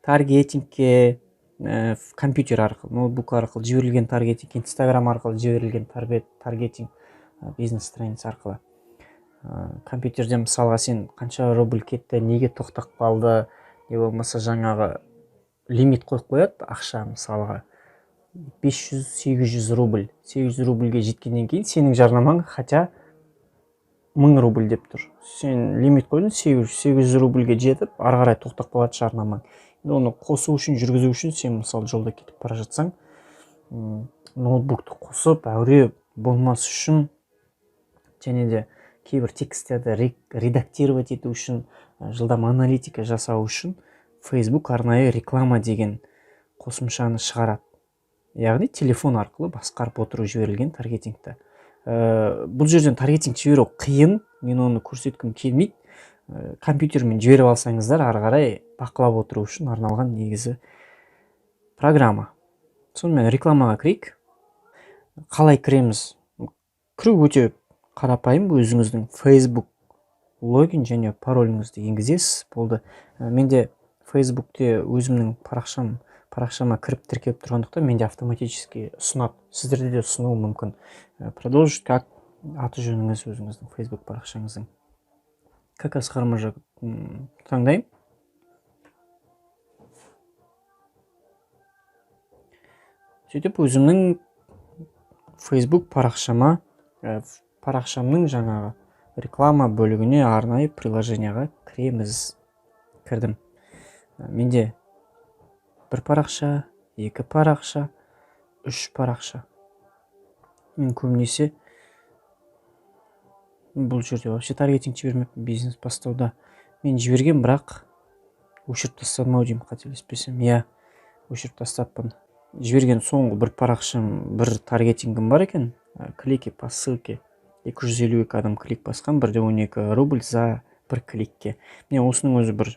таргетингке компьютер аркылуу, ноутбук аркылуу жиберилген таргетинг, Instagram аркылуу жиберилген таргетинг, бизнес страница аркылуу. Компьютерден мисалга сен канча рубль кетти, неге токтоп калды, же болмаса жаңагы лимит коюп коет, акча мисалга 500-800 рубль. 800 рубльге жеткенден кийин сенин жарнамаң хотя 1000 рубль деп тур. Сен лимит койдуң 800 рубльге жетип, ары карай токтоп калат жарнамаң. Оны косуу үчүн, жүргүзүү үчүн сен мисалы жолдо кетип бара жатсаң, ноутбукту косуп, әуре болмас үчүн және де кейбір тексттерди редактировать ету үшін, жылдам аналитика жасау үшін Facebook арнайы реклама деген қосымшаны шығарат. Яғни телефон арқылы басқарып отыру жіберілген таргетингті. Бұл жерден таргетинг жіберу қиын, мен оны көрсеткім келмейді. Компьютермен жіберіп алсаңыздар, ары қарай бақылап отыру үшін арналған негізі программа. Сонымен рекламаға кірейік. Қалай кіреміз? Кіру өте қарапайым, өзіңіздің Facebook логин және пароліңізді енгізесіз. Болды. Менде Facebook'те өзімнің парақшама кіріп тіркеп тұрғандықтан менде автоматически ұсынады. Сіздерде де ұсынуы мүмкін. Продолжить как аты жөніңіз өзіңіздің Facebook парақшаңыздың. Как асқармажа таңдаймын. Сөйтіп өзімнің Facebook парақшамның жаңағы реклама бөлігіне арнайы приложенияға кіреміз. Кірдім. Менде бір парақша, 2 парақша, 3 парақша. Мен көбінесе бұл жерде вообще таргетинг жібермеппін бизнес бастауда. Мен жіберген, бірақ өшіріп тастадым-ау деймін, қателеспесем. Өшіріп тастаппын. Жіберген соңғы бір парақшам, бір таргетингім бар екен. Клики по ссылке. 252 адам клик басқан, 1,12 рубль за бір кликке. Мен осының өзі бір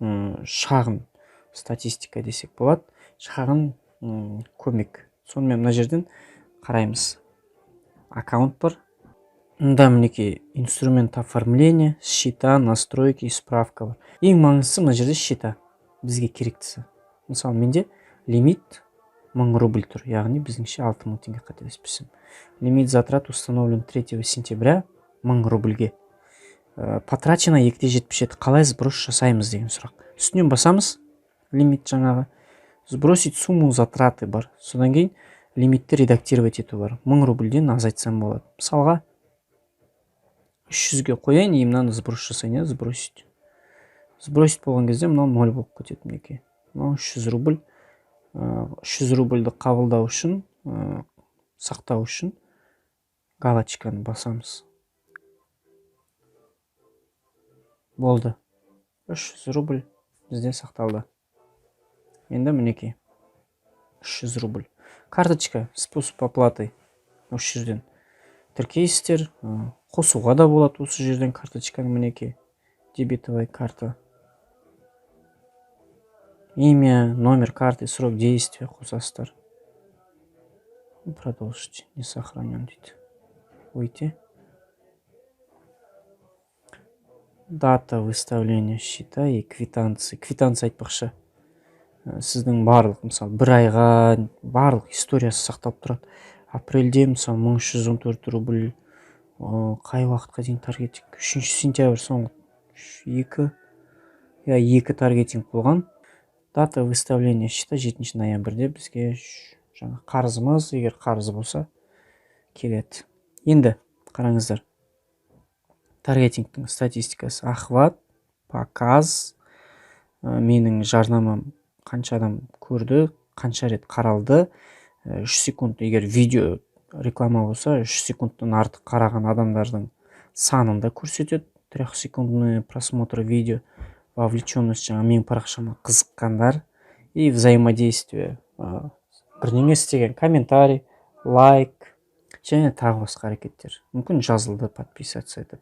шағын статистика десек болады. Шағын көмек. Сонымен мына жерден қараймыз. Аккаунт бар. Мында мінекей инструмент оформления, счета, настройки, справка бар. Ең маңыздысы мына жерде счета. Бізге керектісі. Мысалы менде лимит 1000 рубль тұр, яғни біздіңше 6000 теңге, қателеспесем. Лимит затрат установлен 3 сентября 1000 рубльге. Потрачено 2,77. Қалай сброс жасаймыз деген сұрақ. Үстінен басамыз, лимит жаңағы. Сбросить сумму затраты бар. Содан кейін лимитті редактировать ету бар. 1000 рубльден азайтсам болады. Мысалға 300-ге қояйын, мынаны сброс жасайын, сбросить. Сбросить болған кезде мынау 0 болып кетеді мінекей. Мынау 300 рубль. 300 рубльді қабылдау үшін, сақтау үшін галочканы басамыз. Болды. 300 рубль бізде сақталды. Енді мінекей 300 рубль. Карточка, способ оплаты. Осы жерден тіркейсіздер, қосуға да болады осы жерден карточканы мінекей. Дебетовая карта. Имя, номер карты, срок действия қосасыздар. Продолжить. Не сохранен дейді. Выйти. Дата выставления счета и квитанции. Квитанция айтпақшы. Сіздің барлық, мысалы, бір айға барлық историясы сақталып тұрады. Апрельде, мысалы, 1314 рубль. Қай уақытқа дейін таргетинг? 3 сентябрь соңғы 2 таргетинг болған. Дата выставления счета 7 ноябрьде бізге жаңа қарызымыз, егер қарызы болса, келеді. Енді қараңыздар. Таргетингтің статистикасы: охват, показ, менің жарнамам қанша адам көрді, қанша рет қаралды. 3 секунд, егер видео реклама болса, 3 секундтан артық қараған адамдардың санында көрсетеді. 3 секундный просмотр видео. Вовлеченность, жаңа менің парақшама қызыққандар. И взаимодействие. Бірдеңе істеген, комментарий, лайк, және тағы басқа әрекеттер. Мүмкін жазылды, подписаться етіп.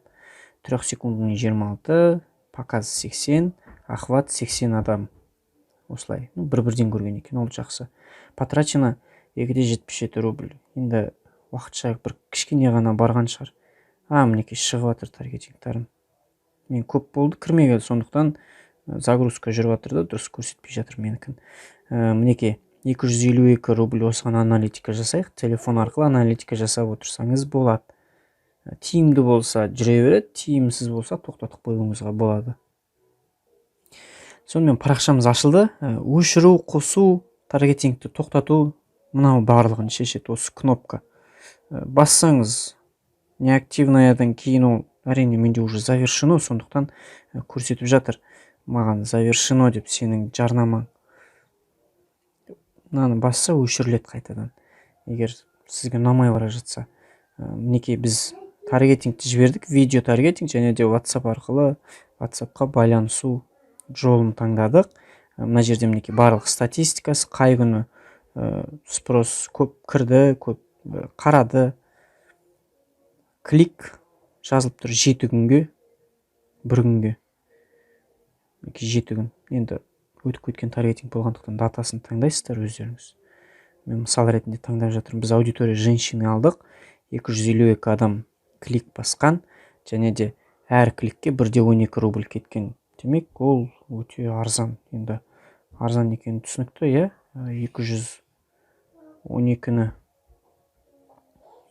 3 секундный 26, показ 80, охват 80 адам. Осылай. Бір-бірден көрген екен, ол жақсы. Потрачено 2,77 рубль. Енді уақытша бір кішкене ғана барған шығар. Мінекей шығып жатыр таргетингтарым. Мен көп болды, кірмеген, сондықтан загрузка жүрүп атыр да, дұрыс көрсетпей жатыр менікін. Мінекей 252 рубль осыған аналитика жасайық. Телефон арқылы аналитика жасап отырсаңыз болады. Тиімді болса жүре береді, тиімсіз болса тоқтатып қоюыңызға болады. Сонымен парақшамыз ашылды. Өшіру, қосу, таргетингті тоқтату, мынау барлығын шешеді осы кнопка. Бассаңыз неактивнаядан кейін ол әрине менде уже завершено, сондықтан көрсетіп жатыр маған завершено деп сенің жарнамаң. Мынаны басса өшіріледі қайтадан. Егер сізге ұнамай бара жатса. Мінекей біз таргетингті жібердік, видео таргетинг және де WhatsApp арқылы WhatsAppқа байланысу жолын таңдадық. Мына жерде мінекей барлық статистикасы, қай күні спрос көп кірді, көп қарады. Клик жазылып тұр 7 күнге, 1 күнге. 7 күн. Енді өтіп кеткен таргетинг болғандықтан датасын таңдайсыздар өздеріңіз. Мен мысал ретінде таңдап жатырмын. Біз аудитория женщины алдық. 252 адам клик басқан, және де әр кликке 1-12 рубль кеткен. Демек, ол өте арзан. Енді арзан екені түсінікті, иә?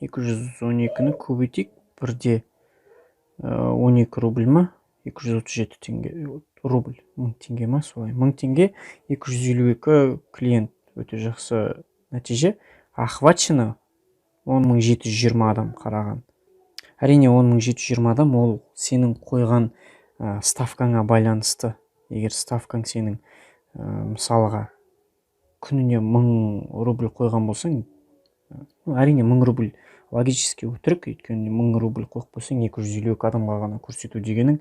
212-ні көбейтейік, 1-12 рубль ма? 237 теңге рубль, 1000 теңге ма, солай. 1000 теңге, 252 клиент, өте жақсы нәтиже. Охвачено 10720 адам қараған. Әрине 10720 адам ол сенің қойған ставкаңа байланысты. Егер ставкаң сенің мысалға күніне 1000 рубль қойған болсаң, әрине 1000 рубль логически өтірік, өйткені 1000 рубль қойып қойсаң 252 адамға ғана көрсету дегенің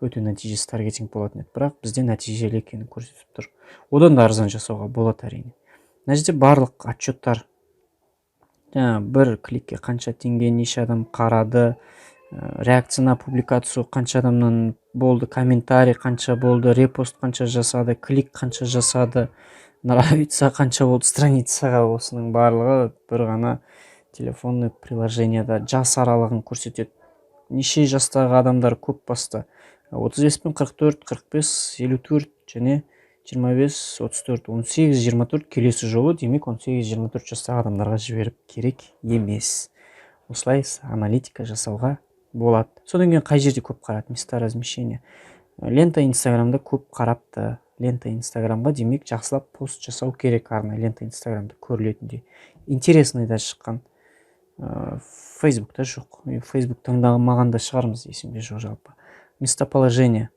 өте нәтижесі таргетинг болатын еді. Бірақ бізде нәтижелі екенін көрсетіп тұр. Одан да арзан жасауға болады әрине. Мына жерде барлық отчеттар, бір кликке қанша теңге, неше адам қарады, реакция на публикацию қанша адамнан болды, комментарий қанша болды, репост қанша жасады, клик қанша жасады, нравится қанша болды, страницаға, осының барлығы бір ғана телефонный приложенияда жас аралығын көрсетеді. Неше жастағы адамдар көп басты. 35 пен 44, 45, 54 және 25, 34, 18, 24 келесі жолы, демек 18-24 жастағы адамдарға жіберіп керек емес. Осылай аналитика жасауға болады. Содан кейін қай жерде көп қарады? Места размещения. Лента Инстаграмда көп қарапты. Лента Инстаграмға демек жақсылап пост жасау керек, арнайы лента Инстаграмда көрілетіндей. Интересныйда шыққан. Фейсбукта жоқ. Фейсбук таңдамағанда шығармыз, есімде жоқ жалпы. Местоположение.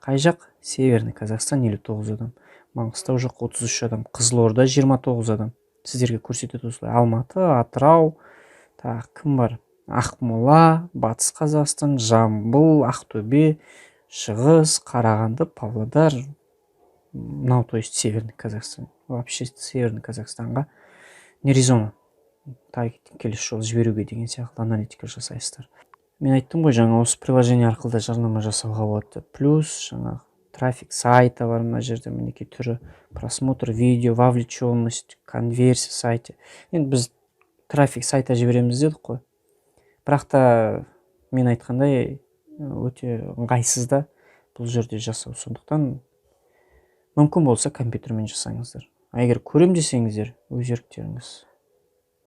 Қай жақ? Северный Казахстан 59 адам. Маңғыстау жоқ 33 адам. Қызылорда 29 адам. Сіздерге көрсетеді осылай. Алматы, Атырау, кім бар? Ақмола, Батыс Қазақстан, Жамбыл, Ақтөбе, Шығыс, Қарағанды, Павлодар. Мынау, то есть Северный Казахстан. Вообще Северный Казахстанға не резон таргетинг келесі жолы жіберуге деген сияқты аналитика жасайсыздар. Мен айттым ғой, жаңа осы приложение арқылы да жарнама жасауға болады. Плюс жаңа трафик сайта бар мына жерде, мінекей түрі, просмотр видео, вовлеченность, конверсия сайты. Енді біз трафик сайта жібереміз дедік қой. Бірақ та мен айтқандай өте ыңғайсыз да бұл жерде жасау. Сондықтан мүмкін болса компьютермен жасаңыздар. Егер көрем десеңіздер, өз еріктеріңіз.